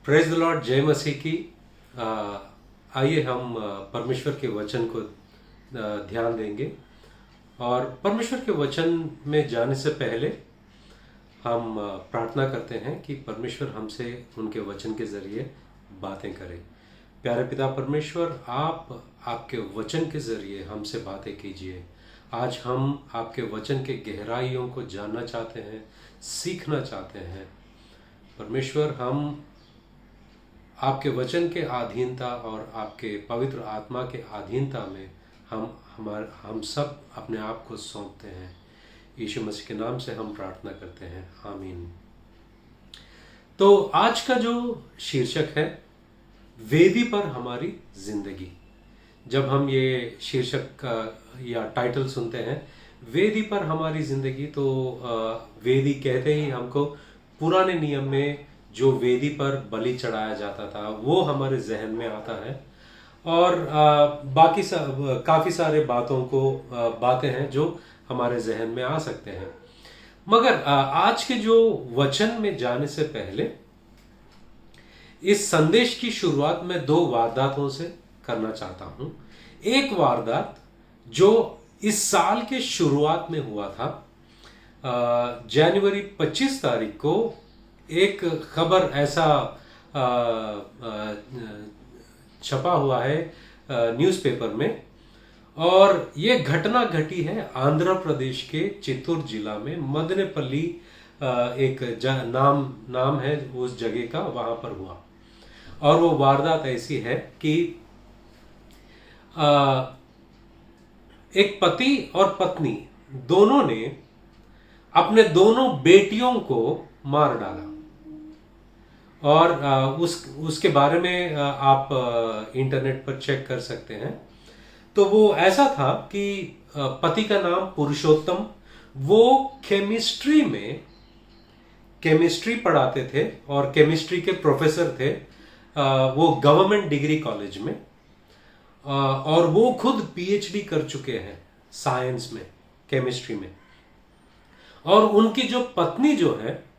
Praise the Lord, जय मसीह की। आइए हम परमेश्वर के वचन को ध्यान देंगे। और परमेश्वर के वचन में जाने से पहले हम प्रार्थना करते हैं कि परमेश्वर हमसे उनके वचन के जरिए बातें करें। प्यारे पिता परमेश्वर, आप आपके वचन के जरिए हमसे बातें कीजिए। आज हम आपके वचन के गहराइयों को जानना चाहते हैं, सीखना चाहते हैं। परमेश्वर, हम आपके वचन के अधीनता और आपके पवित्र आत्मा के अधीनता में हम सब अपने आप को सौंपते हैं। यीशु मसीह के नाम से हम प्रार्थना करते हैं, आमीन। तो आज का जो शीर्षक है, वेदी पर हमारी जिंदगी। जब हम ये शीर्षक का या टाइटल सुनते हैं, वेदी पर हमारी जिंदगी, तो वेदी कहते ही हमको पुराने नियम में जो वेदी पर बलि चढ़ाया जाता था वो हमारे जहन में आता है। और बाकी काफ़ी सारे बातें हैं जो हमारे जहन में आ सकते हैं। मगर आज के जो वचन में जाने से पहले इस संदेश की शुरुआत मैं दो वारदातों से करना चाहता हूं। एक वारदात जो इस साल के शुरुआत में हुआ था। जनवरी 25 तारीख को एक खबर ऐसा छपा हुआ है न्यूज़पेपर में, और ये घटना घटी है आंध्र प्रदेश के चित्तूर जिला में। मदनेपल्ली एक नाम है उस जगह का, वहां पर हुआ। और वो वारदात ऐसी है कि एक पति और पत्नी दोनों ने अपने दोनों बेटियों को मार डाला। और उसके बारे में आप इंटरनेट पर चेक कर सकते हैं। तो वो ऐसा था कि पति का नाम पुरुषोत्तम, वो केमिस्ट्री पढ़ाते थे और केमिस्ट्री के प्रोफेसर थे। वो गवर्नमेंट डिग्री कॉलेज में, और वो खुद पीएचडी कर चुके हैं साइंस में, केमिस्ट्री में। और उनकी जो पत्नी जो है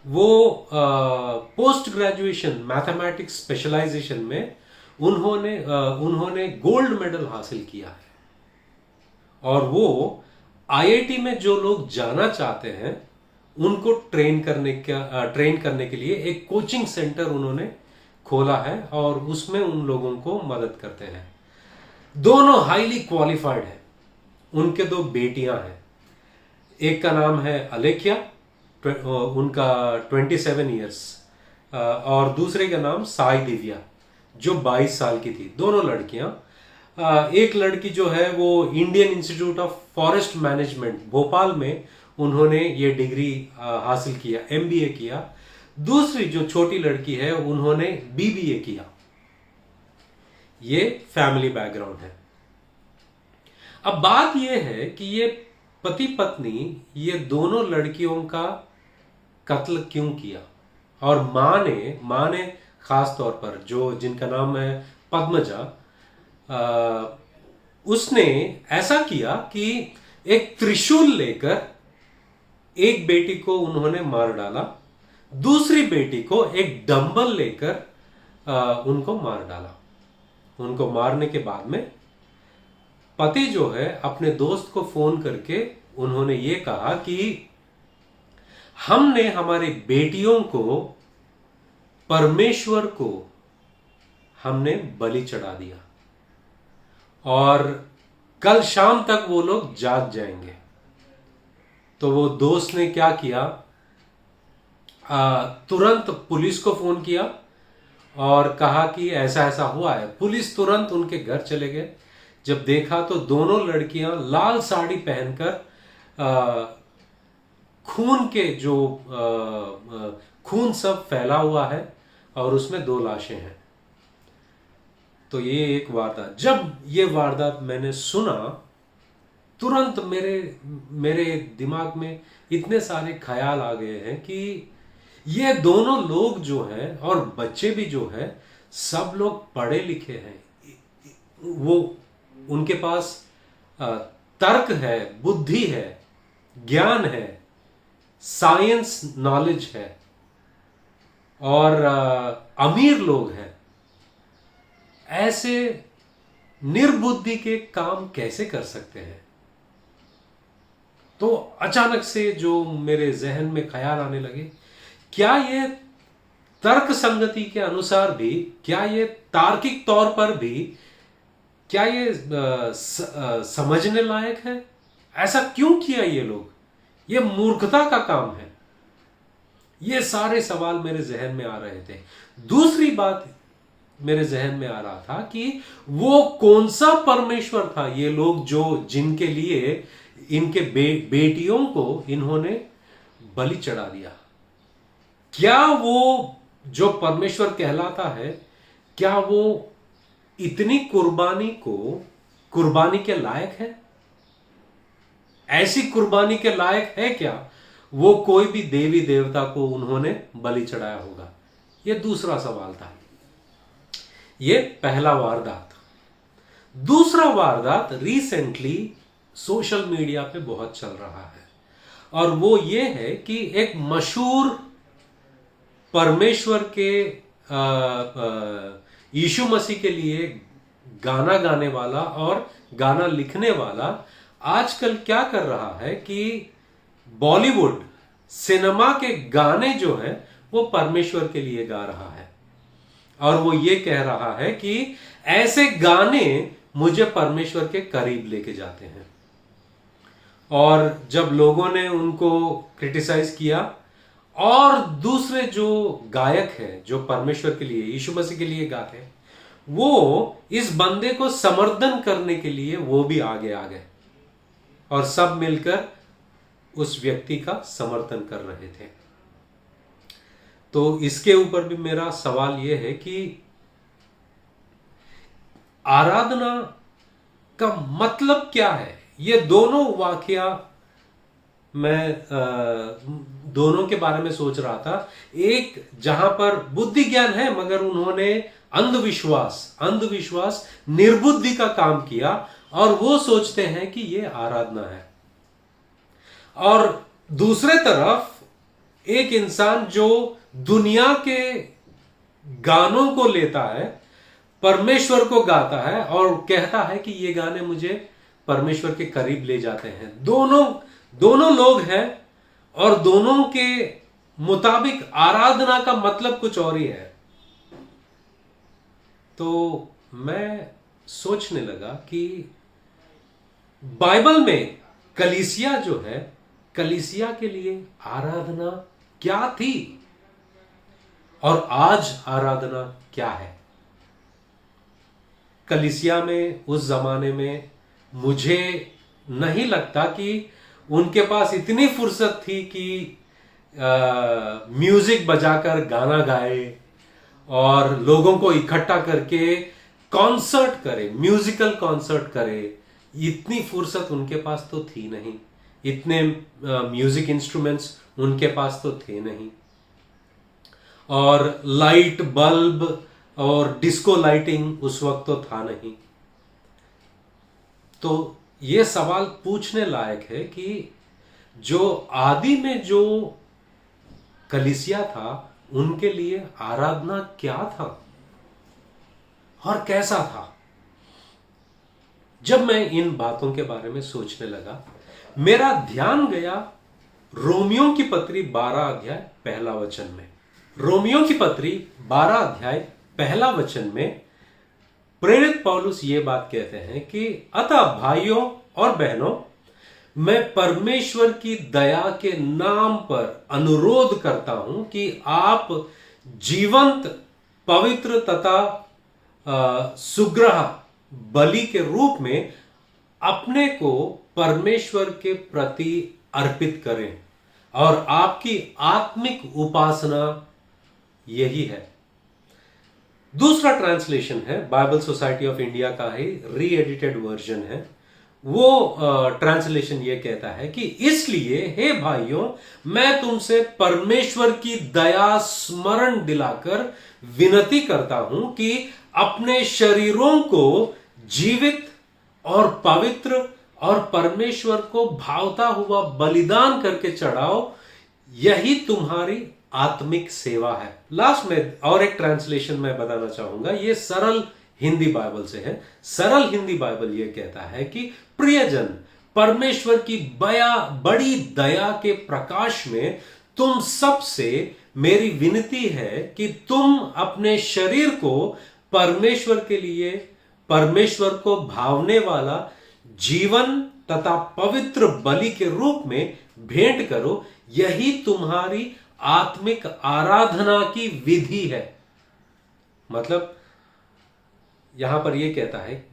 वो पोस्ट ग्रेजुएशन मैथमेटिक्स स्पेशलाइजेशन में उन्होंने गोल्ड मेडल हासिल किया है। और वो आईआईटी में जो लोग जाना चाहते हैं उनको ट्रेन करने के लिए एक कोचिंग सेंटर उन्होंने खोला है, और उसमें उन लोगों को मदद करते हैं। दोनों हाईली क्वालिफाइड हैं। उनके दो बेटियां हैं। एक का नाम है अलेख्या, उनका 27 ईयर्स, और दूसरे का नाम साई दिव्या जो 22 साल की थी। दोनों लड़कियां। एक लड़की जो है वो Indian institute of forest management Bhopal में उन्होंने ये डिग्री हासिल किया, एमबीए किया। दूसरी जो छोटी लड़की है उन्होंने बीबीए किया। ये फैमिली बैकग्राउंड है। अब बात यह है कि ये पति पत्नी ये दोनों लड़कियों का कत्ल क्यों किया। और मां ने खास तौर पर जिनका नाम है पद्मजा, उसने ऐसा किया कि एक त्रिशूल लेकर एक बेटी को उन्होंने मार डाला, दूसरी बेटी को एक डंबल लेकर उनको मार डाला। उनको मारने के बाद में पति जो है अपने दोस्त को फोन करके उन्होंने ये कहा कि हमने हमारी बेटियों को, परमेश्वर को हमने बलि चढ़ा दिया, और कल शाम तक वो लोग जाग जाएंगे। तो वो दोस्त ने क्या किया, तुरंत पुलिस को फोन किया और कहा कि ऐसा ऐसा हुआ है। पुलिस तुरंत उनके घर चले गए। जब देखा तो दोनों लड़कियां लाल साड़ी पहनकर, खून सब फैला हुआ है, और उसमें दो लाशें हैं। तो ये एक वारदात। जब ये वारदात मैंने सुना, तुरंत मेरे दिमाग में इतने सारे ख्याल आ गए हैं कि ये दोनों लोग जो हैं, और बच्चे भी जो है, सब लोग पढ़े लिखे हैं। वो उनके पास तर्क है, बुद्धि है, ज्ञान है, साइंस नॉलेज है। और अमीर लोग हैं, ऐसे निर्बुद्धि के काम कैसे कर सकते हैं? तो अचानक से जो मेरे जहन में ख्याल आने लगे, क्या ये तर्क संगति के अनुसार भी, क्या ये तार्किक तौर पर भी, क्या ये समझने लायक है? ऐसा क्यों किया ये लोग? ये मूर्खता का काम है। ये सारे सवाल मेरे जहन में आ रहे थे। दूसरी बात मेरे जहन में आ रहा था कि वो कौन सा परमेश्वर था ये लोग जो जिनके लिए इनके बेटियों को इन्होंने बलि चढ़ा दिया? क्या वो जो परमेश्वर कहलाता है, क्या वो इतनी कुर्बानी के लायक है? ऐसी कुर्बानी के लायक है क्या वो कोई भी देवी देवता को उन्होंने बलि चढ़ाया होगा? ये दूसरा सवाल था। ये पहला वारदात। दूसरा वारदात रिसेंटली सोशल मीडिया पे बहुत चल रहा है, और वो ये है कि एक मशहूर परमेश्वर के यीशु मसीह के लिए गाना गाने वाला और गाना लिखने वाला आजकल क्या कर रहा है कि बॉलीवुड सिनेमा के गाने जो है वो परमेश्वर के लिए गा रहा है, और वो ये कह रहा है कि ऐसे गाने मुझे परमेश्वर के करीब लेके जाते हैं। और जब लोगों ने उनको क्रिटिसाइज किया, और दूसरे जो गायक हैं जो परमेश्वर के लिए, यीशु मसीह के लिए गाते हैं, वो इस बंदे को समर्थन करने के लिए वो भी आगे आ गए और सब मिलकर उस व्यक्ति का समर्थन कर रहे थे। तो इसके ऊपर भी मेरा सवाल यह है कि आराधना का मतलब क्या है? ये दोनों वाकया मैं दोनों के बारे में सोच रहा था। एक जहां पर बुद्धि ज्ञान है, मगर उन्होंने अंधविश्वास निर्बुद्धि का काम किया, और वो सोचते हैं कि ये आराधना है। और दूसरे तरफ एक इंसान जो दुनिया के गानों को लेता है, परमेश्वर को गाता है और कहता है कि ये गाने मुझे परमेश्वर के करीब ले जाते हैं। दोनों लोग हैं, और दोनों के मुताबिक आराधना का मतलब कुछ और ही है। तो मैं सोचने लगा कि बाइबल में कलीसिया जो है, कलीसिया के लिए आराधना क्या थी और आज आराधना क्या है? कलीसिया में उस जमाने में मुझे नहीं लगता कि उनके पास इतनी फुर्सत थी कि म्यूजिक बजाकर गाना गाए और लोगों को इकट्ठा करके कॉन्सर्ट करे, म्यूजिकल कॉन्सर्ट करे। इतनी फुर्सत उनके पास तो थी नहीं, इतने म्यूजिक इंस्ट्रूमेंट्स उनके पास तो थे नहीं, और लाइट बल्ब और डिस्को लाइटिंग उस वक्त तो था नहीं। तो ये सवाल पूछने लायक है कि जो आदि में जो कलीसिया था, उनके लिए आराधना क्या था और कैसा था? जब मैं इन बातों के बारे में सोचने लगा, मेरा ध्यान गया रोमियो की पत्री 12 अध्याय पहला वचन में। रोमियो की पत्री 12 अध्याय पहला वचन में प्रेरित पौलुस ये बात कहते हैं कि अतः भाइयों और बहनों, मैं परमेश्वर की दया के नाम पर अनुरोध करता हूं कि आप जीवंत, पवित्र तथा सुग्रह बलि के रूप में अपने को परमेश्वर के प्रति अर्पित करें, और आपकी आत्मिक उपासना यही है। दूसरा ट्रांसलेशन है, बाइबल सोसाइटी ऑफ इंडिया का ही री एडिटेड वर्जन है। वो ट्रांसलेशन ये कहता है कि इसलिए हे भाइयों, मैं तुमसे परमेश्वर की दया स्मरण दिलाकर विनती करता हूं कि अपने शरीरों को जीवित और पवित्र और परमेश्वर को भावता हुआ बलिदान करके चढ़ाओ, यही तुम्हारी आत्मिक सेवा है। लास्ट में और एक ट्रांसलेशन मैं बताना चाहूंगा, ये सरल हिंदी बाइबल से है। सरल हिंदी बाइबल ये कहता है कि प्रियजन, परमेश्वर की बड़ी दया के प्रकाश में तुम सबसे मेरी विनती है कि तुम अपने शरीर को परमेश्वर के लिए, परमेश्वर को भावने वाला जीवन तथा पवित्र बलि के रूप में भेंट करो। यही तुम्हारी आत्मिक आराधना की विधि है। मतलब यहां पर यह कहता है,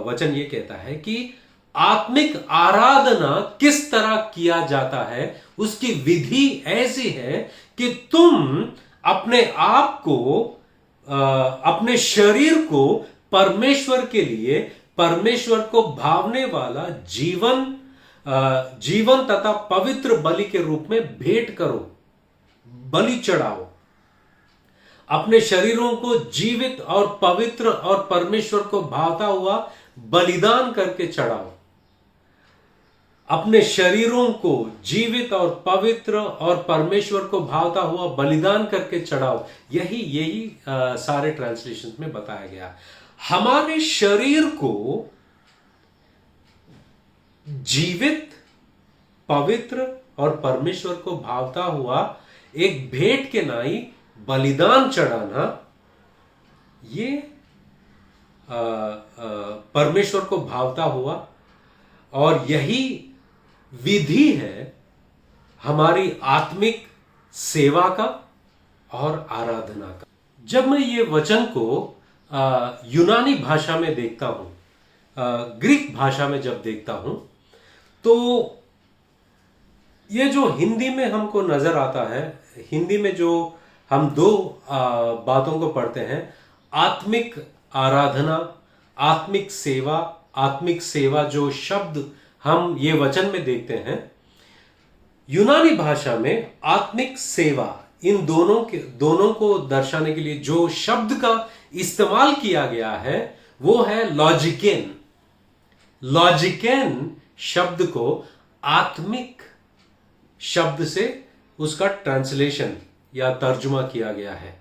वचन ये कहता है कि आत्मिक आराधना किस तरह किया जाता है, उसकी विधि ऐसी है कि तुम अपने आप को, अपने शरीर को परमेश्वर के लिए, परमेश्वर को भावने वाला जीवन तथा पवित्र बलि के रूप में भेंट करो, बलि चढ़ाओ। अपने शरीरों को जीवित और पवित्र और परमेश्वर को भावता हुआ बलिदान करके चढ़ाओ। अपने शरीरों को जीवित और पवित्र और परमेश्वर को भावता हुआ बलिदान करके चढ़ाओ। यही सारे ट्रांसलेशन में बताया गया। हमारे शरीर को जीवित, पवित्र और परमेश्वर को भावता हुआ एक भेंट के नाई बलिदान चढ़ाना, ये परमेश्वर को भावता हुआ, और यही विधि है हमारी आत्मिक सेवा का और आराधना का। जब मैं ये वचन को यूनानी भाषा में देखता हूं, ग्रीक भाषा में जब देखता हूं, तो ये जो हिंदी में हमको नजर आता है, हिंदी में जो हम दो बातों को पढ़ते हैं, आत्मिक आराधना, आत्मिक सेवा। आत्मिक सेवा जो शब्द हम ये वचन में देखते हैं, यूनानी भाषा में आत्मिक सेवा, इन दोनों को दर्शाने के लिए जो शब्द का इस्तेमाल किया गया है वो है लॉजिकेन। लॉजिकेन शब्द को आत्मिक शब्द से उसका ट्रांसलेशन या तर्जुमा किया गया है,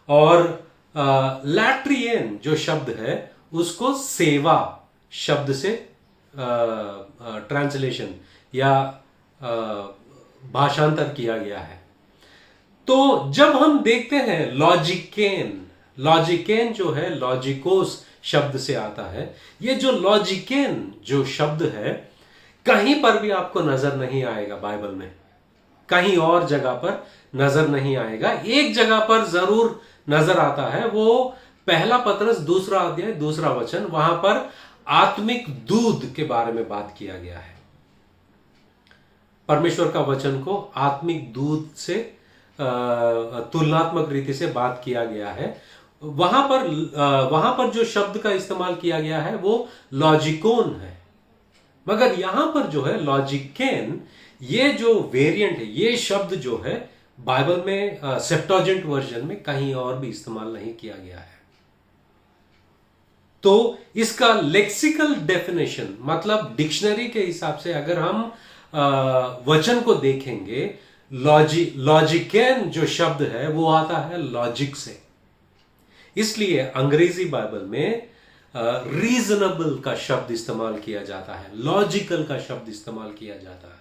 और लैट्रियन जो शब्द है उसको सेवा शब्द से ट्रांसलेशन या भाषांतर किया गया है। तो जब हम देखते हैं लॉजिकेन, लॉजिकेन जो है लॉजिकोस शब्द से आता है। ये जो लॉजिकेन जो शब्द है कहीं पर भी आपको नजर नहीं आएगा बाइबल में, कहीं और जगह पर नजर नहीं आएगा। एक जगह पर जरूर नजर आता है, वो पहला पतरस 2 अध्याय 2 वचन, वहां पर आत्मिक दूध के बारे में बात किया गया है। परमेश्वर का वचन को आत्मिक दूध से तुलनात्मक रीति से बात किया गया है। वहां पर जो शब्द का इस्तेमाल किया गया है वो लॉजिकोन है, मगर यहां पर जो है लॉजिकेन, ये जो वेरिएंट है, ये शब्द जो है बाइबल में सेप्टुअजिंट वर्जन में कहीं और भी इस्तेमाल नहीं किया गया है। तो इसका लेक्सिकल डेफिनेशन, मतलब डिक्शनरी के हिसाब से अगर हम वचन को देखेंगे, लॉजिकेन जो शब्द है वो आता है लॉजिक से। इसलिए अंग्रेजी बाइबल में रीजनेबल का शब्द इस्तेमाल किया जाता है, लॉजिकल का शब्द इस्तेमाल किया जाता है।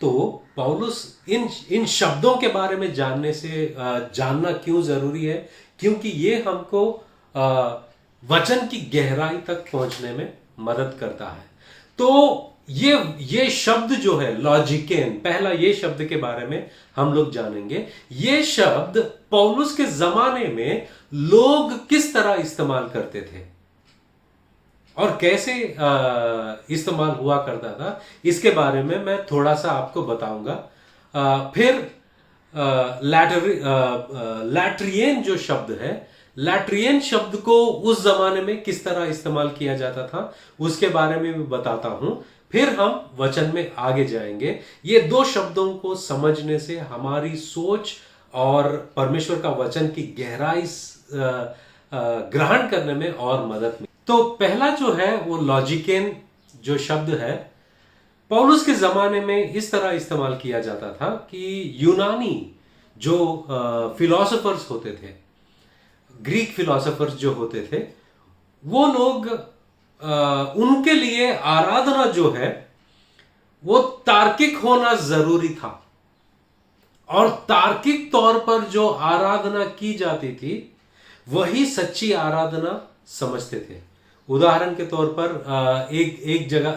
तो पौलुस इन शब्दों के बारे में जानना क्यों जरूरी है? क्योंकि ये हमको वचन की गहराई तक पहुंचने में मदद करता है। तो ये शब्द जो है लॉजिकेन, पहला ये शब्द के बारे में हम लोग जानेंगे। ये शब्द पौलुस के जमाने में लोग किस तरह इस्तेमाल करते थे और कैसे इस्तेमाल हुआ करता था, इसके बारे में मैं थोड़ा सा आपको बताऊंगा। फिर लैट्रियन जो शब्द है, लैट्रियन शब्द को उस जमाने में किस तरह इस्तेमाल किया जाता था उसके बारे में भी बताता हूं। फिर हम वचन में आगे जाएंगे। ये दो शब्दों को समझने से हमारी सोच और परमेश्वर का वचन की गहराई ग्रहण करने में और मदद मिलेगी। तो पहला जो है वो लॉजिकेन जो शब्द है, पौलुस के जमाने में इस तरह इस्तेमाल किया जाता था कि यूनानी जो फिलोसोफर्स होते थे, ग्रीक फिलोसोफर्स जो होते थे, वो लोग उनके लिए आराधना जो है वो तार्किक होना जरूरी था, और तार्किक तौर पर जो आराधना की जाती थी वही सच्ची आराधना समझते थे। उदाहरण के तौर पर एक जगह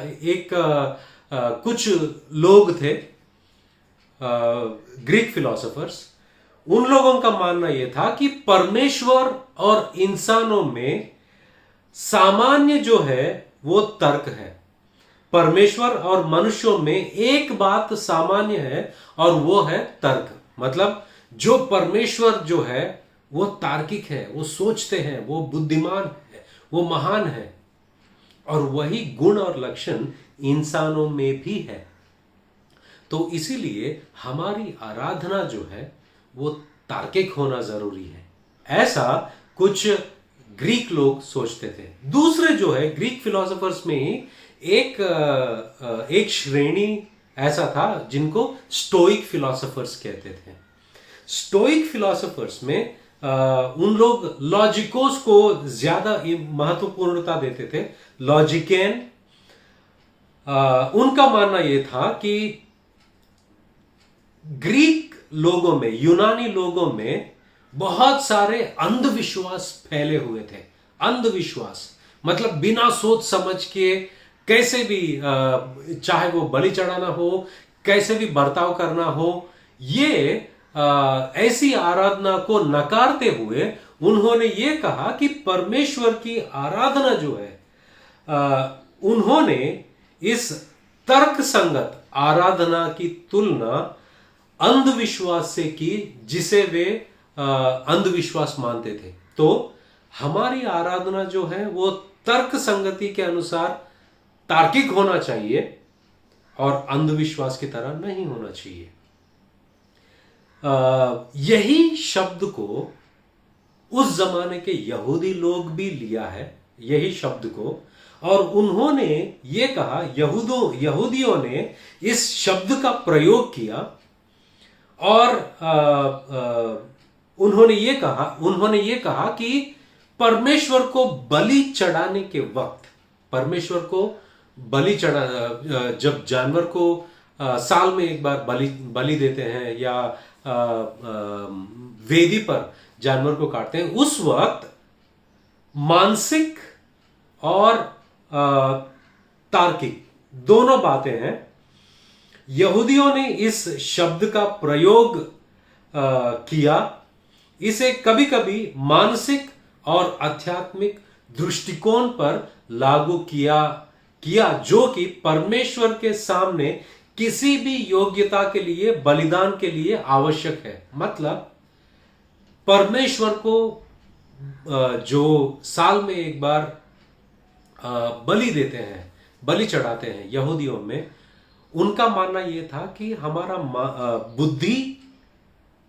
कुछ लोग थे, ग्रीक फिलोसोफर्स, उन लोगों का मानना यह था कि परमेश्वर और इंसानों में सामान्य जो है वो तर्क है। परमेश्वर और मनुष्यों में एक बात सामान्य है और वो है तर्क। मतलब जो परमेश्वर जो है वो तार्किक है, वो सोचते हैं, वो बुद्धिमान है, वो महान है, और वही गुण और लक्षण इंसानों में भी है। तो इसीलिए हमारी आराधना जो है वो तार्किक होना जरूरी है, ऐसा कुछ ग्रीक लोग सोचते थे। दूसरे जो है ग्रीक फिलोसोफर्स में ही एक श्रेणी ऐसा था जिनको स्टोइक फिलोसोफर्स कहते थे। स्टोइक फिलोसोफर्स में उन लोग लॉजिकोस को ज्यादा महत्वपूर्णता देते थे। लॉजिकेन, उनका मानना यह था कि ग्रीक लोगों में, यूनानी लोगों में बहुत सारे अंधविश्वास फैले हुए थे। अंधविश्वास मतलब बिना सोच समझ के कैसे भी, चाहे वो बलि चढ़ाना हो, कैसे भी बर्ताव करना हो, ये ऐसी आराधना को नकारते हुए उन्होंने ये कहा कि परमेश्वर की आराधना जो है, उन्होंने इस तर्क संगत आराधना की तुलना अंधविश्वास से की जिसे वे अंधविश्वास मानते थे। तो हमारी आराधना जो है वो तर्क संगति के अनुसार तार्किक होना चाहिए और अंधविश्वास की तरह नहीं होना चाहिए। यही शब्द को उस जमाने के यहूदी लोग भी लिया है, यही शब्द को, और उन्होंने ये कहा, यहूदियों ने इस शब्द का प्रयोग किया और उन्होंने ये कहा कि परमेश्वर को बलि चढ़ाने के वक्त, परमेश्वर को बलि चढ़ा, जब जानवर को साल में एक बार बलि देते हैं या वेदी पर जानवर को काटते हैं, उस वक्त मानसिक और तार्किक दोनों बातें हैं। यहूदियों ने इस शब्द का प्रयोग किया, इसे कभी कभी मानसिक और आध्यात्मिक दृष्टिकोण पर लागू किया जो कि परमेश्वर के सामने किसी भी योग्यता के लिए, बलिदान के लिए आवश्यक है। मतलब परमेश्वर को जो साल में एक बार बलि देते हैं, बलि चढ़ाते हैं, यहूदियों में उनका मानना यह था कि हमारा बुद्धि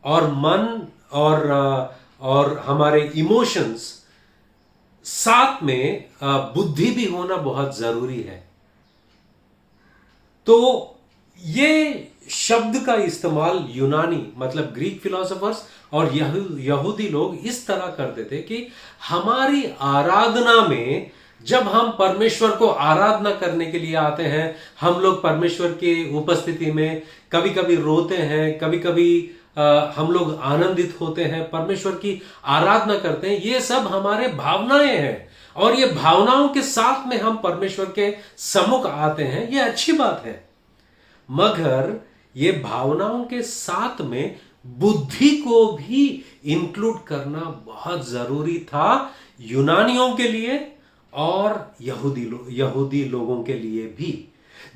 और मन और हमारे इमोशंस साथ में बुद्धि भी होना बहुत जरूरी है। तो ये शब्द का इस्तेमाल यूनानी मतलब ग्रीक फिलोसोफर्स और यहूदी लोग इस तरह करते थे कि हमारी आराधना में, जब हम परमेश्वर को आराधना करने के लिए आते हैं, हम लोग परमेश्वर की उपस्थिति में कभी कभी रोते हैं, कभी कभी हम लोग आनंदित होते हैं, परमेश्वर की आराधना करते हैं। ये सब हमारे भावनाएं हैं और ये भावनाओं के साथ में हम परमेश्वर के सम्मुख आते हैं, ये अच्छी बात है। मगर ये भावनाओं के साथ में बुद्धि को भी इंक्लूड करना बहुत जरूरी था, यूनानियों के लिए और यहूदी लोगों के लिए भी।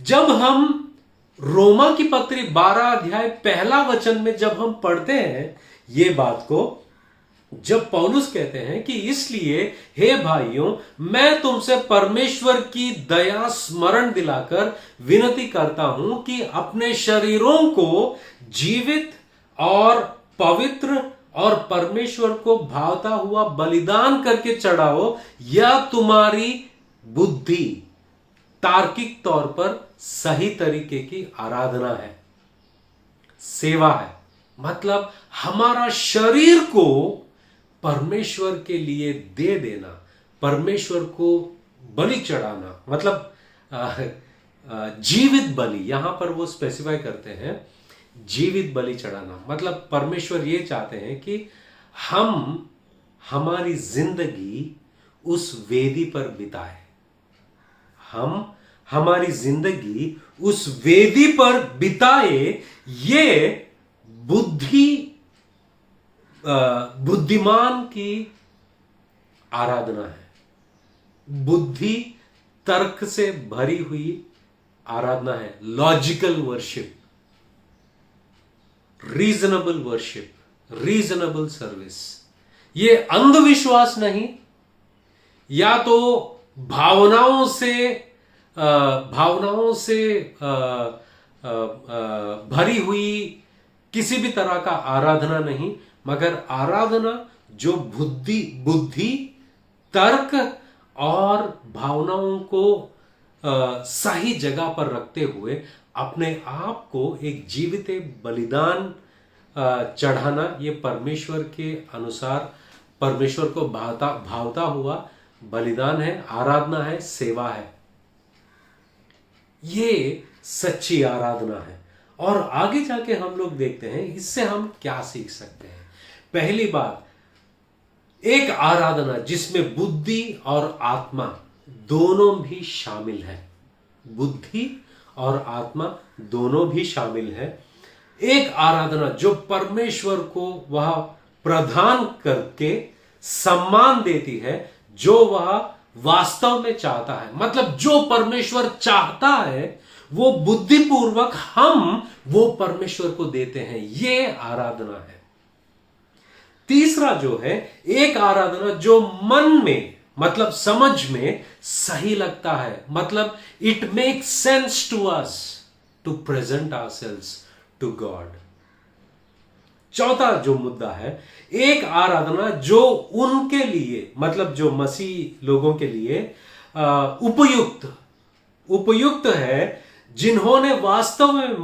जब हम रोमा की पत्री 12 अध्याय 1 वचन में जब हम पढ़ते हैं ये बात को, जब पौलुस कहते हैं कि इसलिए हे भाइयों, मैं तुमसे परमेश्वर की दया स्मरण दिलाकर विनती करता हूं कि अपने शरीरों को जीवित और पवित्र और परमेश्वर को भावता हुआ बलिदान करके चढ़ाओ, यह तुम्हारी बुद्धि तार्किक तौर पर सही तरीके की आराधना है, सेवा है। मतलब हमारा शरीर को परमेश्वर के लिए दे देना, परमेश्वर को बलि चढ़ाना, मतलब जीवित बलि, यहां पर वो स्पेसिफाई करते हैं जीवित बलि चढ़ाना। मतलब परमेश्वर ये चाहते हैं कि हम हमारी जिंदगी उस वेदी पर बिताए, हम हमारी जिंदगी उस वेदी पर बिताए। ये बुद्धिमान की आराधना है, बुद्धि तर्क से भरी हुई आराधना है, logical worship, reasonable worship, reasonable service. ये अंधविश्वास नहीं, या तो भावनाओं से भरी हुई किसी भी तरह का आराधना नहीं, मगर आराधना जो बुद्धि, तर्क और भावनाओं को सही जगह पर रखते हुए अपने आप को एक जीवित बलिदान चढ़ाना, ये परमेश्वर के अनुसार परमेश्वर को भावता हुआ बलिदान है, आराधना है, सेवा है। ये सच्ची आराधना है। और आगे जाके हम लोग देखते हैं इससे हम क्या सीख सकते हैं। पहली बात, एक आराधना जिसमें बुद्धि और आत्मा दोनों भी शामिल है, बुद्धि और आत्मा दोनों भी शामिल है। एक आराधना जो परमेश्वर को वह प्रदान करके सम्मान देती है जो वह वास्तव में चाहता है। मतलब जो परमेश्वर चाहता है वो बुद्धिपूर्वक हम वो परमेश्वर को देते हैं, ये आराधना है। तीसरा जो है, एक आराधना जो मन में, मतलब समझ में सही लगता है, मतलब it makes sense to us to present ourselves to God. चौथा जो मुद्दा है, एक आराधना जो उनके लिए, मतलब जो मसीह लोगों के लिए उपयुक्त है, जिन्होंने वास्तव में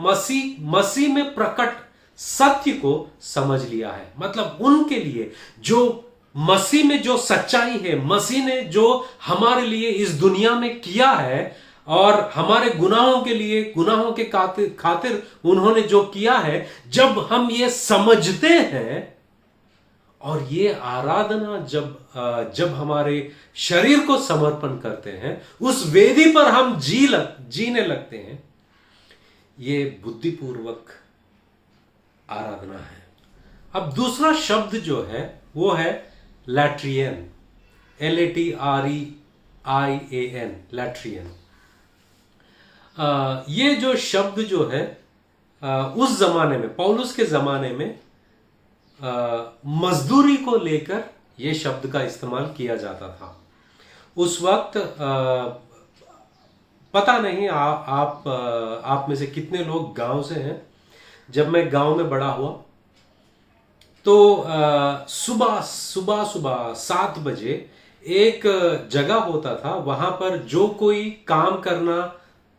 मसीह में प्रकट सत्य को समझ लिया है। मतलब उनके लिए जो मसीह में जो सच्चाई है, मसीह ने जो हमारे लिए इस दुनिया में किया है और हमारे गुनाहों के लिए, गुनाहों के खातिर उन्होंने जो किया है, जब हम ये समझते हैं और ये आराधना जब हमारे शरीर को समर्पण करते हैं, उस वेदी पर हम जीने लगते हैं, ये बुद्धिपूर्वक आराधना है। अब दूसरा शब्द जो है वो है लैट्रियन, LATREIAN, लैट्रियन। ये जो शब्द जो है उस जमाने में, पौलुस के जमाने में मजदूरी को लेकर यह शब्द का इस्तेमाल किया जाता था। उस वक्त पता नहीं आप में से कितने लोग गांव से हैं। जब मैं गांव में बड़ा हुआ तो सुबह 7 बजे एक जगह होता था, वहां पर जो कोई काम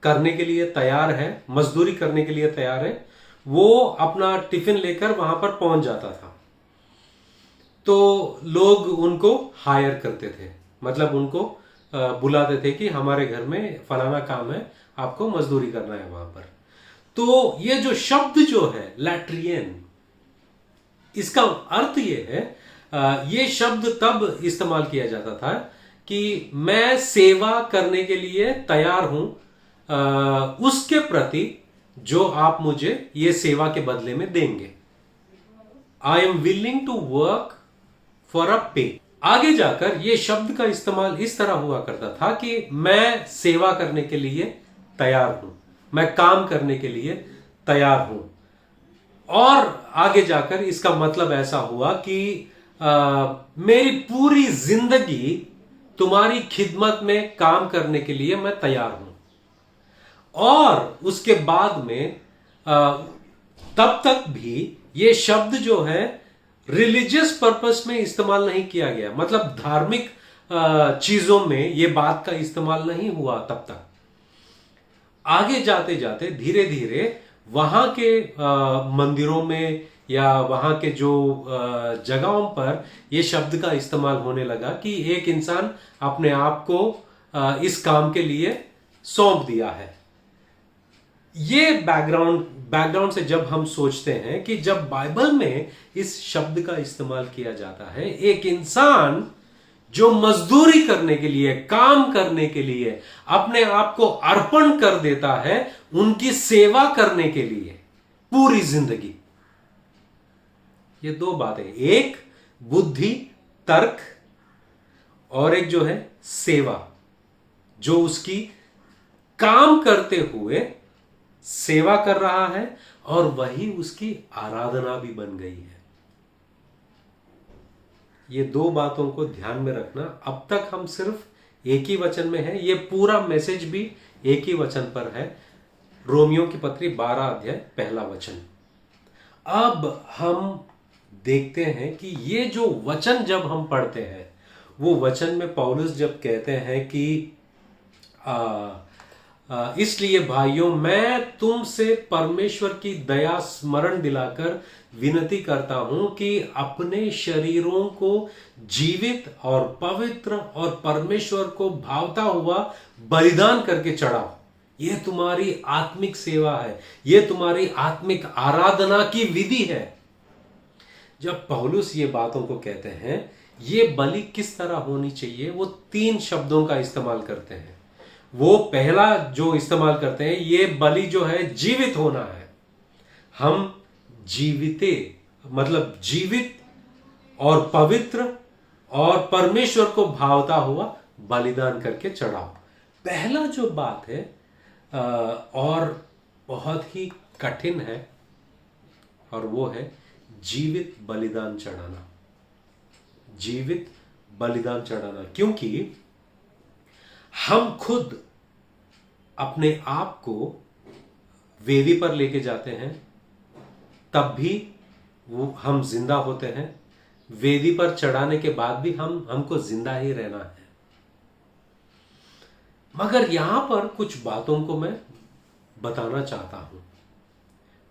करने के लिए तैयार है, मजदूरी करने के लिए तैयार है, वो अपना टिफिन लेकर वहां पर पहुंच जाता था। तो लोग उनको हायर करते थे, मतलब उनको बुलाते थे कि हमारे घर में फलाना काम है, आपको मजदूरी करना है वहां पर। तो ये जो शब्द जो है लैट्रियन, इसका अर्थ ये है, ये शब्द तब इस्तेमाल किया जाता था कि मैं सेवा करने के लिए तैयार हूं, उसके प्रति जो आप मुझे ये सेवा के बदले में देंगे। I am willing to work for a pay. आगे जाकर ये शब्द का इस्तेमाल इस तरह हुआ करता था कि मैं सेवा करने के लिए तैयार हूं, मैं काम करने के लिए तैयार हूं। और आगे जाकर इसका मतलब ऐसा हुआ कि मेरी पूरी जिंदगी तुम्हारी खिदमत में काम करने के लिए मैं तैयार हूं। और उसके बाद में तब तक भी ये शब्द जो है रिलीजियस पर्पस में इस्तेमाल नहीं किया गया, मतलब धार्मिक चीजों में ये बात का इस्तेमाल नहीं हुआ तब तक। आगे जाते जाते धीरे धीरे वहां के मंदिरों में या वहां के जो जगहों पर ये शब्द का इस्तेमाल होने लगा कि एक इंसान अपने आप को इस काम के लिए सौंप दिया है। ये बैकग्राउंड से जब हम सोचते हैं कि जब बाइबल में इस शब्द का इस्तेमाल किया जाता है, एक इंसान जो मजदूरी करने के लिए, काम करने के लिए अपने आप को अर्पण कर देता है, उनकी सेवा करने के लिए पूरी जिंदगी। ये दो बातें, एक बुद्धि तर्क और एक जो है सेवा, जो उसकी काम करते हुए सेवा कर रहा है और वही उसकी आराधना भी बन गई है। ये दो बातों को ध्यान में रखना। अब तक हम सिर्फ एक ही वचन में है, ये पूरा मैसेज भी एक ही वचन पर है, रोमियो की पत्री 12 अध्याय पहला वचन। अब हम देखते हैं कि ये जो वचन जब हम पढ़ते हैं, वो वचन में पौलुस जब कहते हैं कि इसलिए भाइयों मैं तुमसे परमेश्वर की दया स्मरण दिलाकर विनती करता हूं कि अपने शरीरों को जीवित और पवित्र और परमेश्वर को भावता हुआ बलिदान करके चढ़ाओ। यह तुम्हारी आत्मिक सेवा है, यह तुम्हारी आत्मिक आराधना की विधि है। जब पौलुस ये बातों को कहते हैं, ये बलि किस तरह होनी चाहिए, वो 3 शब्दों का इस्तेमाल करते हैं। वो पहला जो इस्तेमाल करते हैं, ये बलि जो है जीवित होना है। हम जीविते मतलब जीवित और पवित्र और परमेश्वर को भावता हुआ बलिदान करके चढ़ाओ। पहला जो बात है और बहुत ही कठिन है, और वो है जीवित बलिदान चढ़ाना। जीवित बलिदान चढ़ाना, क्योंकि हम खुद अपने आप को वेदी पर लेके जाते हैं, तब भी वो हम जिंदा होते हैं। वेदी पर चढ़ाने के बाद भी हमको जिंदा ही रहना है। मगर यहां पर कुछ बातों को मैं बताना चाहता हूं।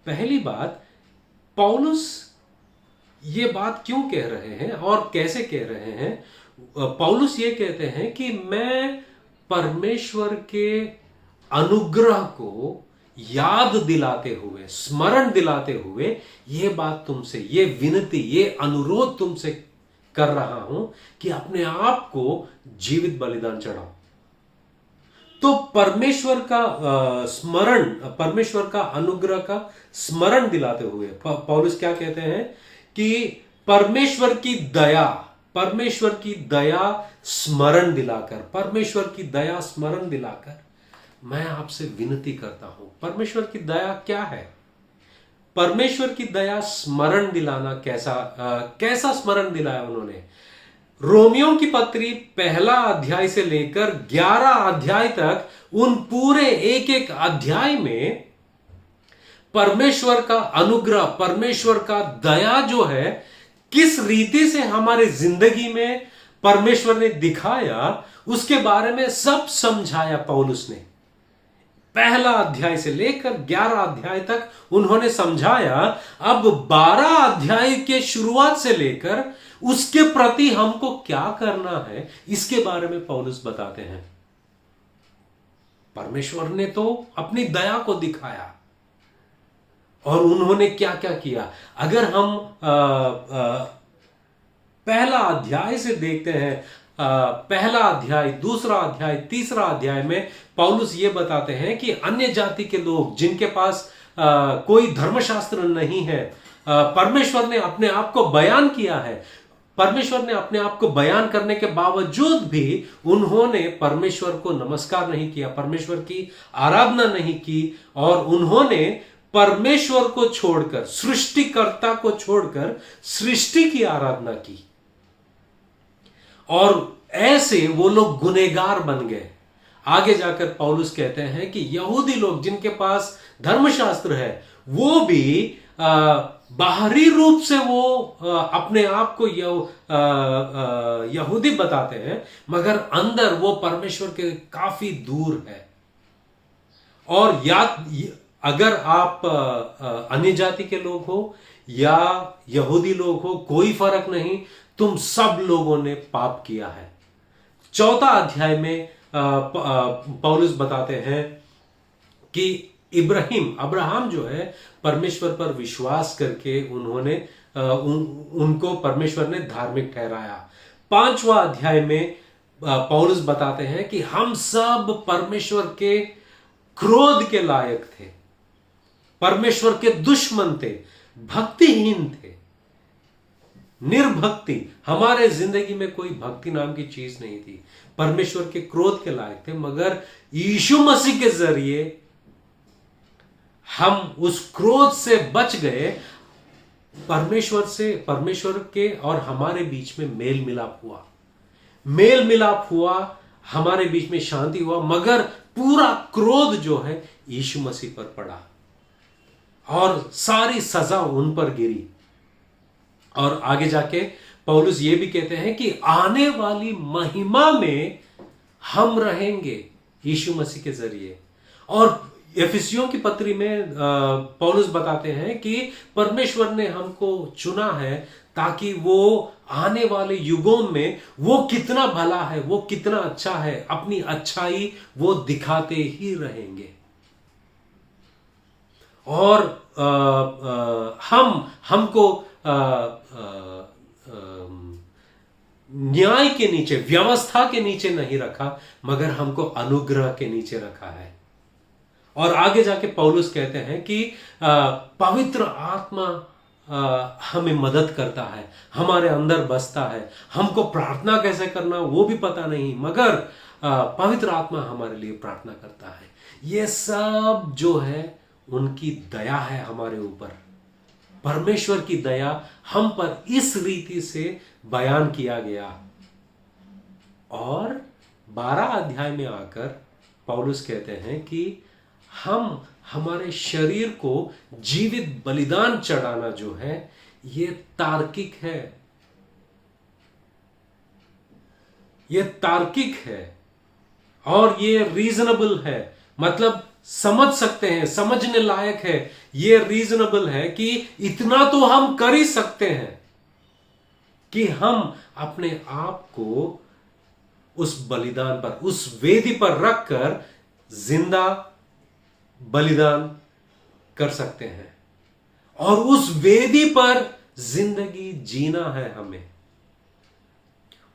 पहली बात, पौलुस ये बात क्यों कह रहे हैं और कैसे कह रहे हैं? पौलुस ये कहते हैं कि मैं परमेश्वर के अनुग्रह को याद दिलाते हुए, स्मरण दिलाते हुए ये बात तुमसे, ये विनती, ये अनुरोध तुमसे कर रहा हूं कि अपने आप को जीवित बलिदान चढ़ाओ। तो परमेश्वर का स्मरण, परमेश्वर का अनुग्रह का स्मरण दिलाते हुए पौलुस क्या कहते हैं कि परमेश्वर की दया, परमेश्वर की दया स्मरण दिलाकर, परमेश्वर की दया स्मरण दिलाकर मैं आपसे विनती करता हूं। परमेश्वर की दया क्या है? परमेश्वर की दया स्मरण दिलाना कैसा स्मरण दिलाया उन्होंने? रोमियो की पत्री 1 अध्याय से लेकर 11 अध्याय तक, उन पूरे एक एक अध्याय में परमेश्वर का अनुग्रह, परमेश्वर का दया जो है, किस रीति से हमारे जिंदगी में परमेश्वर ने दिखाया, उसके बारे में सब समझाया पौलुस ने। 1 अध्याय से लेकर 11 अध्याय तक उन्होंने समझाया। अब 12 अध्याय के शुरुआत से लेकर उसके प्रति हमको क्या करना है, इसके बारे में पौलुस बताते हैं। परमेश्वर ने तो अपनी दया को दिखाया और उन्होंने क्या क्या किया। अगर हम पहला अध्याय से देखते हैं, पहला अध्याय, दूसरा अध्याय, तीसरा अध्याय में पौलुस ये बताते हैं कि अन्य जाति के लोग जिनके पास कोई धर्मशास्त्र नहीं है, परमेश्वर ने अपने आप को बयान किया है। परमेश्वर ने अपने आप को बयान करने के बावजूद भी उन्होंने परमेश्वर को नमस्कार नहीं किया, परमेश्वर की आराधना नहीं की, और उन्होंने परमेश्वर को छोड़कर, सृष्टिकर्ता को छोड़कर सृष्टि की आराधना की, और ऐसे वो लोग गुनहगार बन गए। आगे जाकर पौलुस कहते हैं कि यहूदी लोग जिनके पास धर्मशास्त्र है, वो भी बाहरी रूप से वो अपने आप को यहूदी बताते हैं, मगर अंदर वो परमेश्वर के काफी दूर है। और या अगर आप अन्य जाति के लोग हो या यहूदी लोग हो, कोई फर्क नहीं, तुम सब लोगों ने पाप किया है। चौथा अध्याय में पौलुस बताते हैं कि अब्राहम जो है, परमेश्वर पर विश्वास करके उनको परमेश्वर ने धार्मिक ठहराया। पांचवा अध्याय में पौलुस बताते हैं कि हम सब परमेश्वर के क्रोध के लायक थे, परमेश्वर के दुश्मन थे, भक्तिहीन थे, निर्भक्ति, हमारे जिंदगी में कोई भक्ति नाम की चीज नहीं थी, परमेश्वर के क्रोध के लायक थे। मगर यीशु मसीह के जरिए हम उस क्रोध से बच गए। परमेश्वर के और हमारे बीच में मेल मिलाप हुआ, हमारे बीच में शांति हुआ, मगर पूरा क्रोध जो है यीशु मसीह पर पड़ा और सारी सजा उन पर गिरी। और आगे जाके पौलुस ये भी कहते हैं कि आने वाली महिमा में हम रहेंगे यीशु मसीह के जरिए। और एफिसियों की पत्री में पौलुस बताते हैं कि परमेश्वर ने हमको चुना है ताकि वो आने वाले युगों में वो कितना भला है, वो कितना अच्छा है, अपनी अच्छाई वो दिखाते ही रहेंगे। और हमको न्याय के नीचे, व्यवस्था के नीचे नहीं रखा, मगर हमको अनुग्रह के नीचे रखा है। और आगे जाके पौलुस कहते हैं कि पवित्र आत्मा हमें मदद करता है, हमारे अंदर बसता है। हमको प्रार्थना कैसे करना वो भी पता नहीं, मगर पवित्र आत्मा हमारे लिए प्रार्थना करता है। ये सब जो है उनकी दया है हमारे ऊपर। परमेश्वर की दया हम पर इस रीति से बयान किया गया। और 12 अध्याय में आकर पौलुस कहते हैं कि हम हमारे शरीर को जीवित बलिदान चढ़ाना जो है ये तार्किक है, ये तार्किक है और ये रीजनेबल है। मतलब समझ सकते हैं, समझने लायक है, ये रीजनेबल है कि इतना तो हम कर ही सकते हैं कि हम अपने आप को उस बलिदान पर, उस वेदी पर रखकर जिंदा बलिदान कर सकते हैं। और उस वेदी पर जिंदगी जीना है हमें,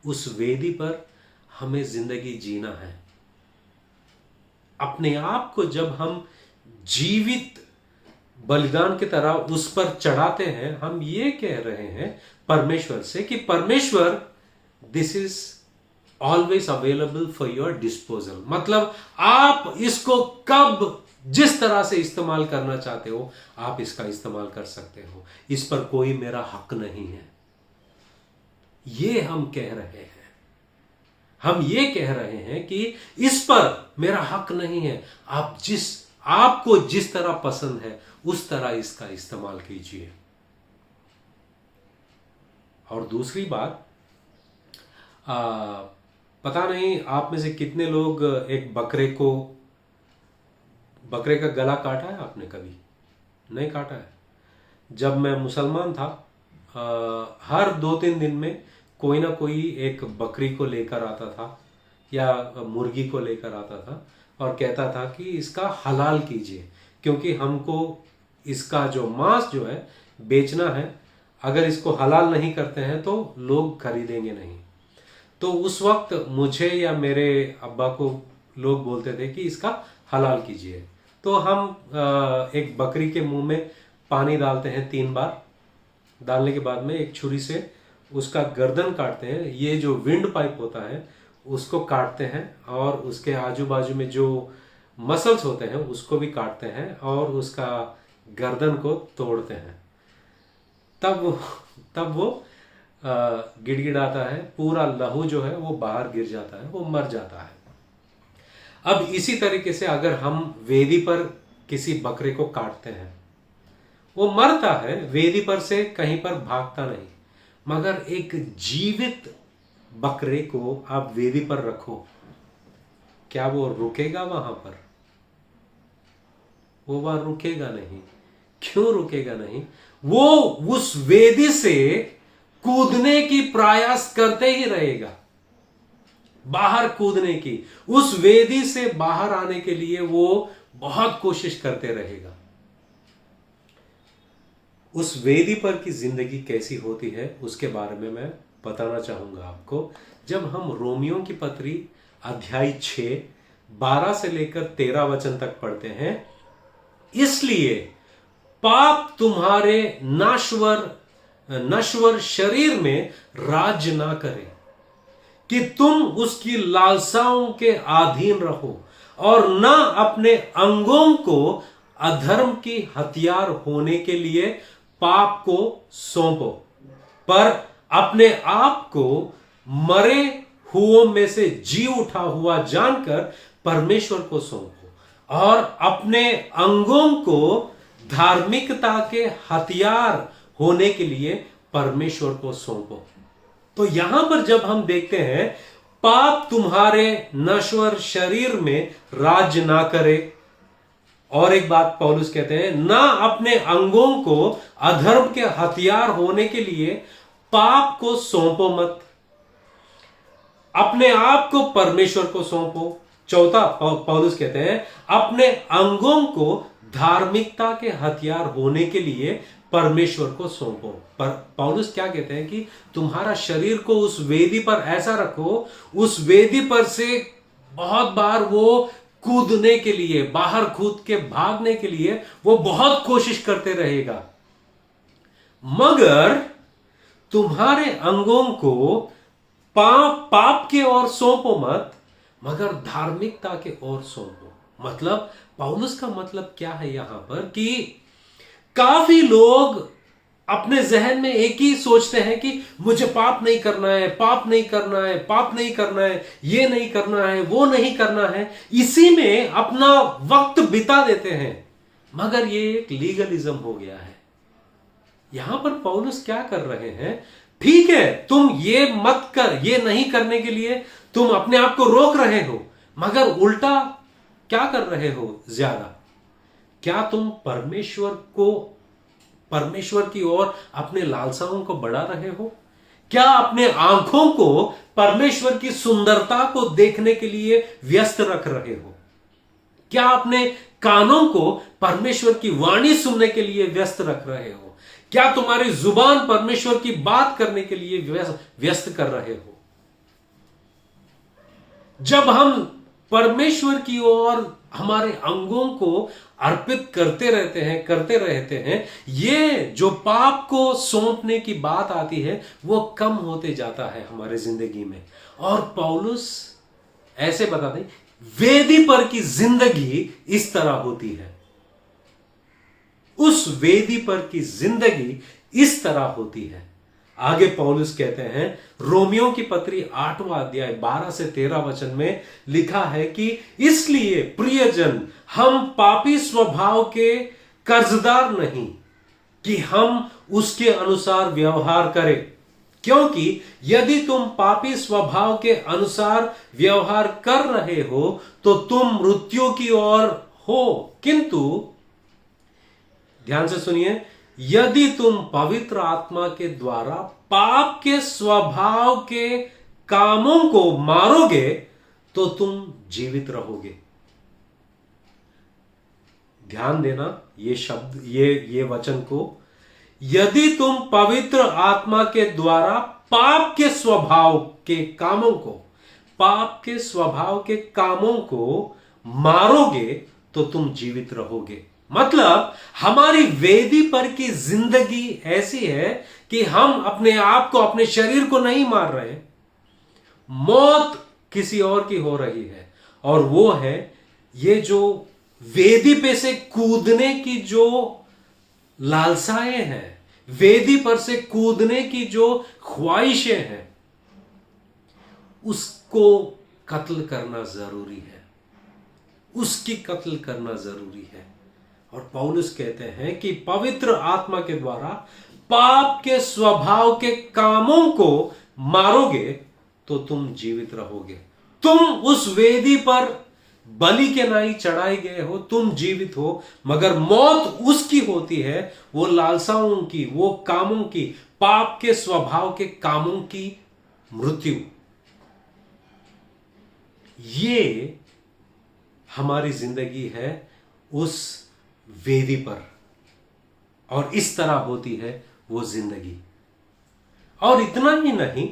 उस वेदी पर हमें जिंदगी जीना है। अपने आप को जब हम जीवित बलिदान की तरह उस पर चढ़ाते हैं, हम ये कह रहे हैं परमेश्वर से कि परमेश्वर, this is always available for your disposal. मतलब आप इसको कब जिस तरह से इस्तेमाल करना चाहते हो आप इसका इस्तेमाल कर सकते हो, इस पर कोई मेरा हक नहीं है। ये हम कह रहे हैं, हम ये कह रहे हैं कि इस पर मेरा हक नहीं है। आपको जिस तरह पसंद है उस तरह इसका इस्तेमाल कीजिए। और दूसरी बात, पता नहीं आप में से कितने लोग एक बकरे का गला काटा है आपने? कभी नहीं काटा है। जब मैं मुसलमान था, हर 2-3 दिन में कोई ना कोई एक बकरी को लेकर आता था या मुर्गी को लेकर आता था और कहता था कि इसका हलाल कीजिए, क्योंकि हमको इसका जो मांस जो है बेचना है। अगर इसको हलाल नहीं करते हैं तो लोग खरीदेंगे नहीं। तो उस वक्त मुझे या मेरे अब्बा को लोग बोलते थे कि इसका हलाल कीजिए। तो हम एक बकरी के मुंह में पानी डालते हैं 3 बार। डालने के बाद में एक छुरी से उसका गर्दन काटते हैं, ये जो विंड पाइप होता है उसको काटते हैं, और उसके आजू बाजू में जो मसल्स होते हैं उसको भी काटते हैं और उसका गर्दन को तोड़ते हैं। तब वो गिड़गिड़ाता है, पूरा लहू जो है वो बाहर गिर जाता है, वो मर जाता है। अब इसी तरीके से अगर हम वेदी पर किसी बकरे को काटते हैं, वो मरता है, वेदी पर से कहीं पर भागता नहीं। मगर एक जीवित बकरे को आप वेदी पर रखो, क्या वो रुकेगा वहां पर? वो वहां रुकेगा नहीं। क्यों रुकेगा नहीं? वो उस वेदी से कूदने की प्रयास करते ही रहेगा, बाहर कूदने की, उस वेदी से बाहर आने के लिए वो बहुत कोशिश करते रहेगा। उस वेदी पर की जिंदगी कैसी होती है उसके बारे में मैं बताना चाहूंगा आपको। जब हम रोमियो की पत्री अध्याय 6 12 से लेकर 13 वचन तक पढ़ते हैं, इसलिए पाप तुम्हारे नश्वर शरीर में राज्य ना करे कि तुम उसकी लालसाओं के अधीन रहो, और न अपने अंगों को अधर्म की हथियार होने के लिए पाप को सौंपो, पर अपने आप को मरे हुओं में से जी उठा हुआ जानकर परमेश्वर को सौंपो, और अपने अंगों को धार्मिकता के हथियार होने के लिए परमेश्वर को सौंपो। तो यहां पर जब हम देखते हैं पाप तुम्हारे नश्वर शरीर में राज्य ना करे, और एक बात पौलुस कहते हैं, ना अपने अंगों को अधर्म के हथियार होने के लिए पाप को सौंपो मत, अपने आप को परमेश्वर को सौंपो। चौथा पौलुस कहते हैं अपने अंगों को धार्मिकता के हथियार होने के लिए परमेश्वर को सौंपो। पर पौलुस क्या कहते हैं कि तुम्हारा शरीर को उस वेदी पर ऐसा रखो, उस वेदी पर से बहुत बार वो कूदने के लिए, बाहर कूद के भागने के लिए वो बहुत कोशिश करते रहेगा, मगर तुम्हारे अंगों को पाप के ओर सौंपो मत, मगर धार्मिकता के ओर सौंपो। मतलब पौलुस का मतलब क्या है यहां पर कि काफी लोग अपने जहन में एक ही सोचते हैं कि मुझे पाप नहीं करना है, पाप नहीं करना है, पाप नहीं करना है, ये नहीं करना है, वो नहीं करना है, इसी में अपना वक्त बिता देते हैं। मगर ये एक लीगलिज्म हो गया है। यहां पर पौलुस क्या कर रहे हैं, ठीक है तुम ये मत कर, ये नहीं करने के लिए तुम अपने आप को रोक रहे हो, मगर उल्टा क्या कर रहे हो ज्यादा? क्या तुम परमेश्वर की ओर अपने लालसाओं को बढ़ा रहे हो? क्या अपने आंखों को परमेश्वर की सुंदरता को देखने के लिए व्यस्त रख रहे हो? क्या अपने कानों को परमेश्वर की वाणी सुनने के लिए व्यस्त रख रहे हो? क्या तुम्हारी जुबान परमेश्वर की बात करने के लिए व्यस्त कर रहे हो? जब हम परमेश्वर की ओर हमारे अंगों को अर्पित करते रहते हैं, ये जो पाप को सौंपने की बात आती है वो कम होते जाता है हमारे जिंदगी में। और पौलुस ऐसे बताते हैं वेदी पर की जिंदगी इस तरह होती है, उस वेदी पर की जिंदगी इस तरह होती है। आगे पौलुस कहते हैं रोमियो की पत्री 8वां अध्याय 12 से 13 वचन में लिखा है कि इसलिए प्रियजन हम पापी स्वभाव के कर्जदार नहीं कि हम उसके अनुसार व्यवहार करें, क्योंकि यदि तुम पापी स्वभाव के अनुसार व्यवहार कर रहे हो तो तुम मृत्यु की ओर हो, किंतु ध्यान से सुनिए, यदि तुम पवित्र आत्मा के द्वारा पाप के स्वभाव के कामों को मारोगे तो तुम जीवित रहोगे। ध्यान देना ये शब्द, ये वचन को, यदि तुम पवित्र आत्मा के द्वारा पाप के स्वभाव के कामों को मारोगे तो तुम जीवित रहोगे। मतलब हमारी वेदी पर की जिंदगी ऐसी है कि हम अपने आप को, अपने शरीर को नहीं मार रहे, मौत किसी और की हो रही है, और वो है ये जो वेदी पे से कूदने की जो लालसाएं हैं, वेदी पर से कूदने की जो ख्वाहिशें हैं, उसको कत्ल करना जरूरी है, उसकी कत्ल करना जरूरी है। और पौलुस कहते हैं कि पवित्र आत्मा के द्वारा पाप के स्वभाव के कामों को मारोगे तो तुम जीवित रहोगे। तुम उस वेदी पर बलि के नाई चढ़ाए गए हो, तुम जीवित हो, मगर मौत उसकी होती है, वो लालसाओं की, वो कामों की, पाप के स्वभाव के कामों की मृत्यु। ये हमारी जिंदगी है उस वेदी पर, और इस तरह होती है वो जिंदगी। और इतना ही नहीं,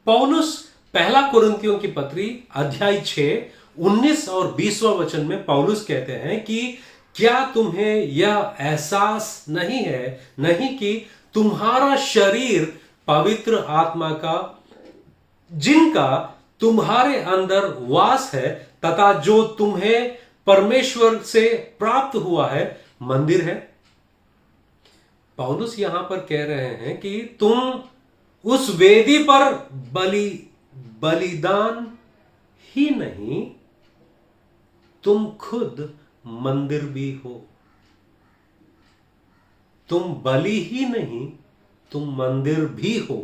पौलुस पहला कुरिन्थियों की पत्री अध्याय 6 19 और 20वां वचन में पौलुस कहते हैं कि क्या तुम्हें यह एहसास नहीं कि तुम्हारा शरीर पवित्र आत्मा का, जिनका तुम्हारे अंदर वास है, तथा जो तुम्हें परमेश्वर से प्राप्त हुआ है, मंदिर है। पौलुस यहां पर कह रहे हैं कि तुम उस वेदी पर बलिदान ही नहीं, तुम खुद मंदिर भी हो। तुम बलि ही नहीं, तुम मंदिर भी हो।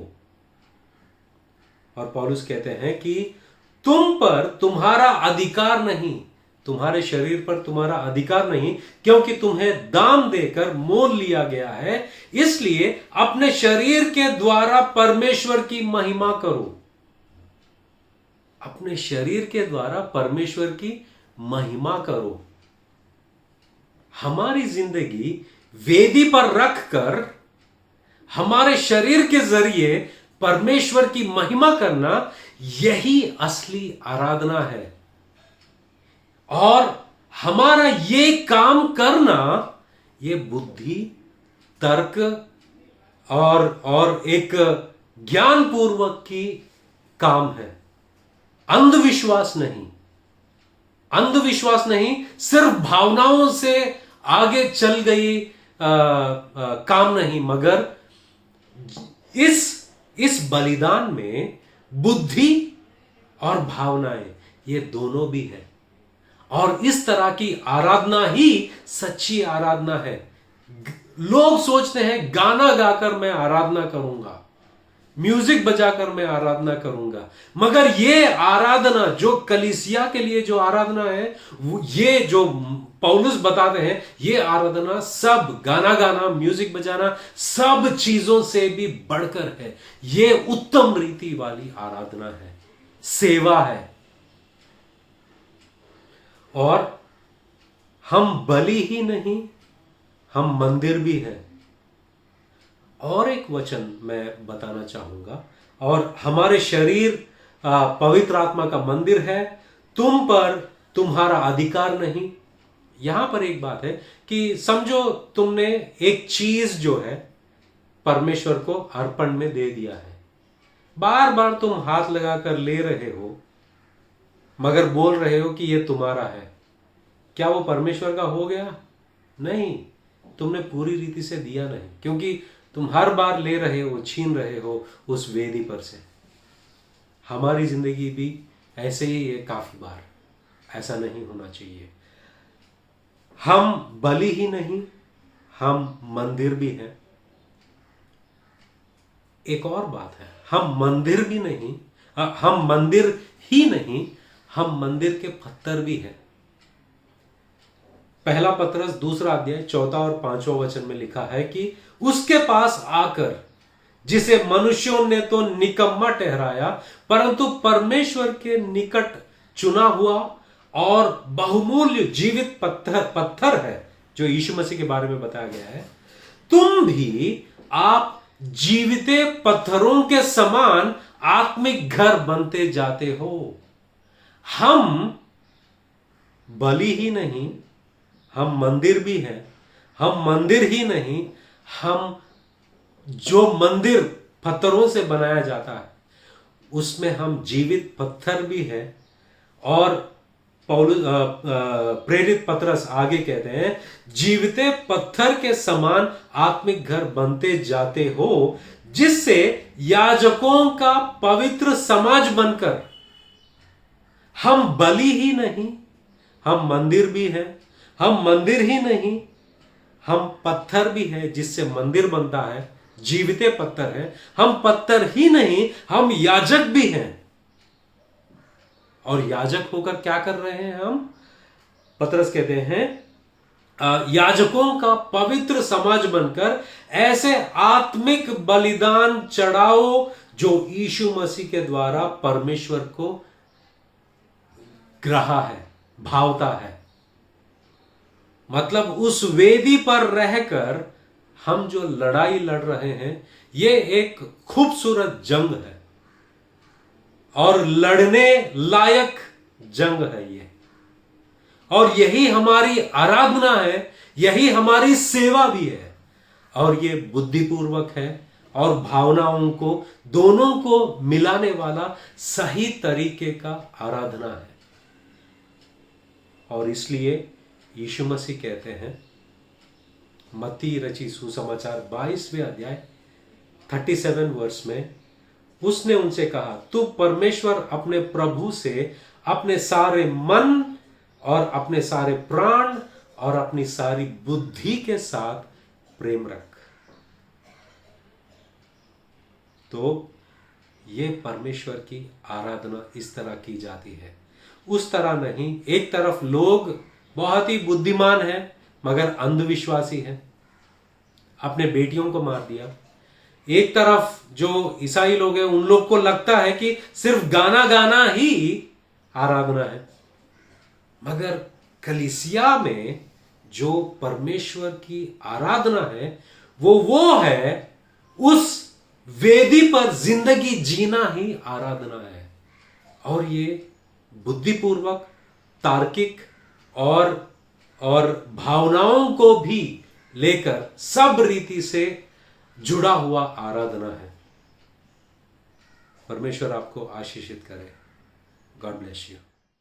और पौलुस कहते हैं कि तुम पर तुम्हारा अधिकार नहीं, तुम्हारे शरीर पर तुम्हारा अधिकार नहीं, क्योंकि तुम्हें दाम देकर मोल लिया गया है। इसलिए अपने शरीर के द्वारा परमेश्वर की महिमा करो। अपने शरीर के द्वारा परमेश्वर की महिमा करो। हमारी जिंदगी वेदी पर रखकर हमारे शरीर के जरिए परमेश्वर की महिमा करना, यही असली आराधना है। और हमारा ये काम करना, ये बुद्धि, तर्क और एक ज्ञानपूर्वक की काम है, अंधविश्वास नहीं। अंधविश्वास नहीं, सिर्फ भावनाओं से आगे चल गई काम नहीं, मगर इस बलिदान में बुद्धि और भावनाएं, ये दोनों भी है। और इस तरह की आराधना ही सच्ची आराधना है। लोग सोचते हैं गाना गाकर मैं आराधना करूंगा, म्यूजिक बजाकर मैं आराधना करूंगा, मगर ये आराधना जो कलीसिया के लिए जो आराधना है, ये जो पौलुस बताते हैं, ये आराधना सब गाना गाना, म्यूजिक बजाना, सब चीजों से भी बढ़कर है। ये उत्तम रीति वाली आराधना है, सेवा है। और हम बलि ही नहीं, हम मंदिर भी हैं। और एक वचन मैं बताना चाहूंगा, और हमारे शरीर पवित्र आत्मा का मंदिर है, तुम पर तुम्हारा अधिकार नहीं। यहां पर एक बात है कि समझो तुमने एक चीज जो है परमेश्वर को अर्पण में दे दिया है, बार बार तुम हाथ लगाकर ले रहे हो, मगर बोल रहे हो कि यह तुम्हारा है। क्या वो परमेश्वर का हो गया? नहीं, तुमने पूरी रीति से दिया नहीं, क्योंकि तुम हर बार ले रहे हो, छीन रहे हो उस वेदी पर से। हमारी जिंदगी भी ऐसे ही है, काफी बार ऐसा नहीं होना चाहिए। हम बलि ही नहीं, हम मंदिर भी हैं। एक और बात है, हम मंदिर भी नहीं, हम मंदिर ही नहीं, हम मंदिर के पत्थर भी हैं। पहला पतरस 2 अध्याय 4 और 5वां वचन में लिखा है कि उसके पास आकर, जिसे मनुष्यों ने तो निकम्मा ठहराया, परंतु परमेश्वर के निकट चुना हुआ और बहुमूल्य जीवित पत्थर है, जो यीशु मसीह के बारे में बताया गया है। तुम भी आप जीविते पत्थरों के समान आत्मिक घर बनते जाते हो। हम बलि ही नहीं, हम मंदिर भी हैं। हम मंदिर ही नहीं, हम जो मंदिर पत्थरों से बनाया जाता है, उसमें हम जीवित पत्थर भी हैं। और पौलुस प्रेरित पतरस आगे कहते हैं, जीविते पत्थर के समान आत्मिक घर बनते जाते हो, जिससे याजकों का पवित्र समाज बनकर, हम बलि ही नहीं, हम मंदिर भी हैं। हम मंदिर ही नहीं, हम पत्थर भी हैं, जिससे मंदिर बनता है, जीविते पत्थर हैं। हम पत्थर ही नहीं, हम याजक भी हैं। और याजक होकर क्या कर रहे हैं हम? पतरस कहते हैं याजकों का पवित्र समाज बनकर ऐसे आत्मिक बलिदान चढ़ाओ जो यीशु मसीह के द्वारा परमेश्वर को ग्रहा है, भावता है। मतलब उस वेदी पर रहकर हम जो लड़ाई लड़ रहे हैं, ये एक खूबसूरत जंग है और लड़ने लायक जंग है ये। और यही हमारी आराधना है, यही हमारी सेवा भी है। और ये बुद्धिपूर्वक है और भावनाओं को दोनों को मिलाने वाला सही तरीके का आराधना है। और इसलिए यीशु मसीह कहते हैं मत्ती रची सुसमाचार 22वें अध्याय 37 वर्ष में, उसने उनसे कहा, तू परमेश्वर अपने प्रभु से अपने सारे मन और अपने सारे प्राण और अपनी सारी बुद्धि के साथ प्रेम रख। तो ये परमेश्वर की आराधना इस तरह की जाती है, उस तरह नहीं। एक तरफ लोग बहुत ही बुद्धिमान हैं मगर अंधविश्वासी हैं, अपने बेटियों को मार दिया। एक तरफ जो ईसाई लोग हैं उन लोग को लगता है कि सिर्फ गाना गाना ही आराधना है। मगर कलीसिया में जो परमेश्वर की आराधना है वो है उस वेदी पर जिंदगी जीना ही आराधना है। और ये बुद्धिपूर्वक, तार्किक और भावनाओं को भी लेकर सब रीति से जुड़ा हुआ आराधना है। परमेश्वर आपको आशीषित करे। God bless you.